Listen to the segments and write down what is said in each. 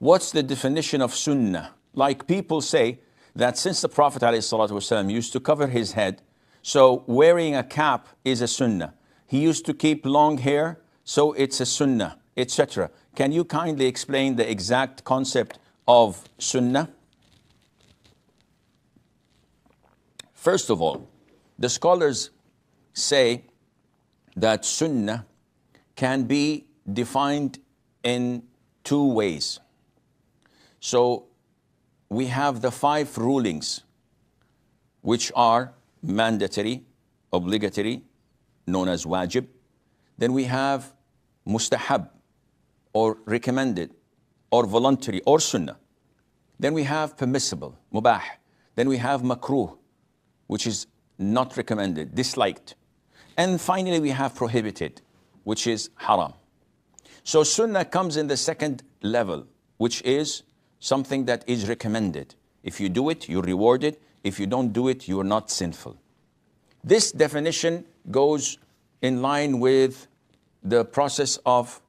What's the definition of sunnah? Like people say that since the Prophet ﷺ used to cover his head, so wearing a cap is a sunnah. He used to keep long hair, so it's a sunnah, etc. Can you kindly explain the exact concept of sunnah? First of all, the scholars say that sunnah can be defined in two ways. So we have the 5 rulings, which are mandatory, obligatory, known as wajib. Then we have mustahab, or recommended, or voluntary, or sunnah. Then we have permissible, mubah. Then we have makruh, which is not recommended, disliked. And finally we have prohibited, which is haram. So sunnah comes in the second level, which is something that is recommended. If you do it, you're rewarded. If you don't do it, you are not sinful. This definition goes in line with the process of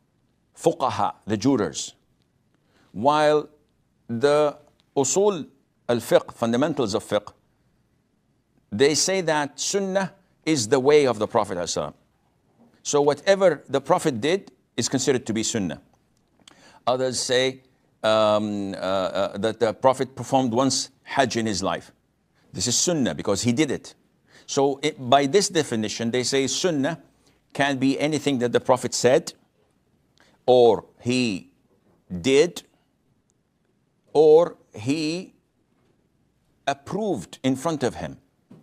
fuqaha, the jurors. While the usul al-fiqh, fundamentals of fiqh, they say that sunnah is the way of the Prophet ﷺ. So whatever the Prophet did is considered to be sunnah. Others say that the Prophet performed once Hajj in his life. This is sunnah because he did it. So by this definition, they say sunnah can be anything that the Prophet said, or he did, or he approved in front of him,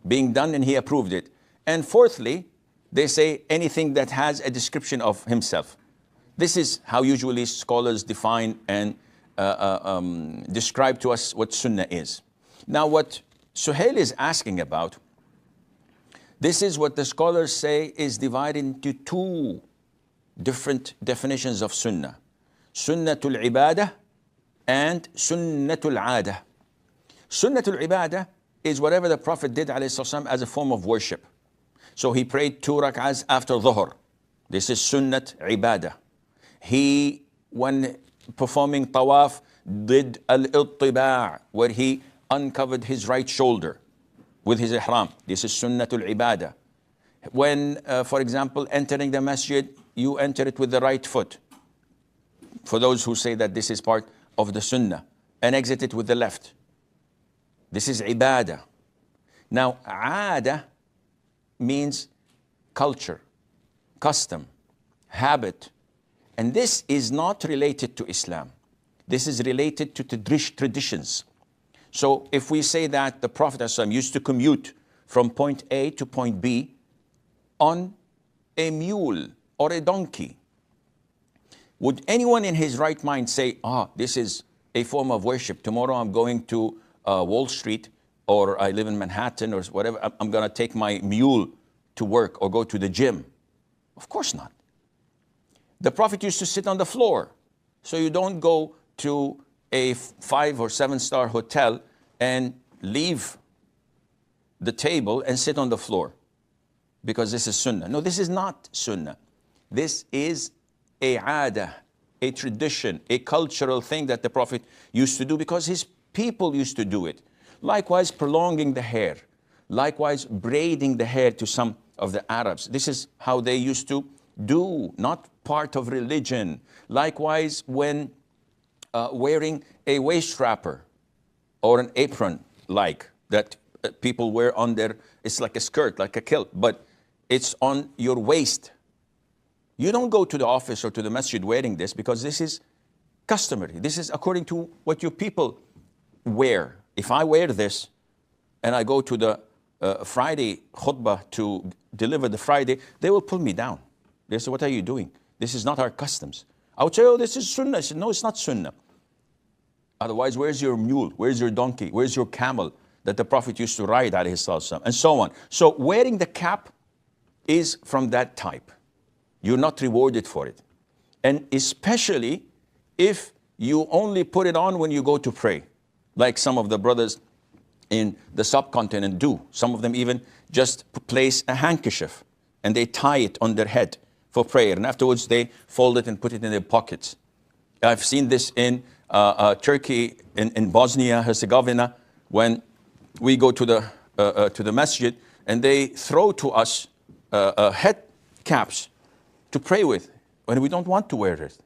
being done and he approved it. And fourthly, they say anything that has a description of himself. This is how usually scholars define and describe to us what sunnah is. Now what Suhail is asking about, this is what the scholars say is divided into 2 different definitions of sunnah. Sunnatul ibadah and sunnatul adah. Sunnatul ibadah is whatever the Prophet did ﷺ as a form of worship. So he prayed 2 rak'ahs after dhuhr. This is sunnat ibadah. He, when performing tawaf, did al-ittiba', where he uncovered his right shoulder with his ihram. This is sunnatul ibadah. When, for example, entering the masjid, you enter it with the right foot. For those who say that this is part of the sunnah, and exit it with the left. This is ibadah. Now, aada means culture, custom, habit. And this is not related to Islam. This is related to traditions. So if we say that the Prophet ﷺ used to commute from point A to point B on a mule or a donkey, would anyone in his right mind say, this is a form of worship. Tomorrow I'm going to Wall Street, or I live in Manhattan or whatever. I'm going to take my mule to work or go to the gym. Of course not. The Prophet used to sit on the floor. So you don't go to a 5 or 7-star hotel and leave the table and sit on the floor because this is sunnah. No, this is not sunnah. This is a adah, a tradition, a cultural thing that the Prophet used to do because his people used to do it. Likewise, prolonging the hair. Likewise, braiding the hair to some of the Arabs. This is how they used to do, not part of religion. Likewise, when wearing a waist wrapper or an apron like that people wear on their, it's like a skirt, like a kilt, but it's on your waist. You don't go to the office or to the masjid wearing this because this is customary. This is according to what your people wear. If I wear this and I go to the Friday khutbah to deliver the Friday, they will pull me down. They say, what are you doing? This is not our customs. I would say, oh, this is sunnah. I said, no, it's not sunnah. Otherwise, where's your mule? Where's your donkey? Where's your camel that the Prophet used to ride, alayhi salatu, and so on. So wearing the cap is from that type. You're not rewarded for it. And especially if you only put it on when you go to pray, like some of the brothers in the subcontinent do. Some of them even just place a handkerchief and they tie it on their head for prayer. And afterwards they fold it and put it in their pockets. I've seen this in Turkey, in Bosnia Herzegovina, when we go to the masjid and they throw to us head caps to pray with, when we don't want to wear it.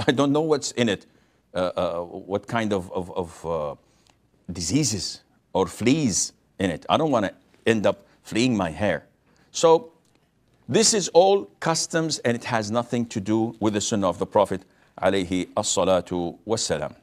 I don't know what's in it, what kind of diseases or fleas in it. I don't want to end up fleeing my hair. So this is all customs, and it has nothing to do with the sunnah of the Prophet alayhi as-salatu was-salam.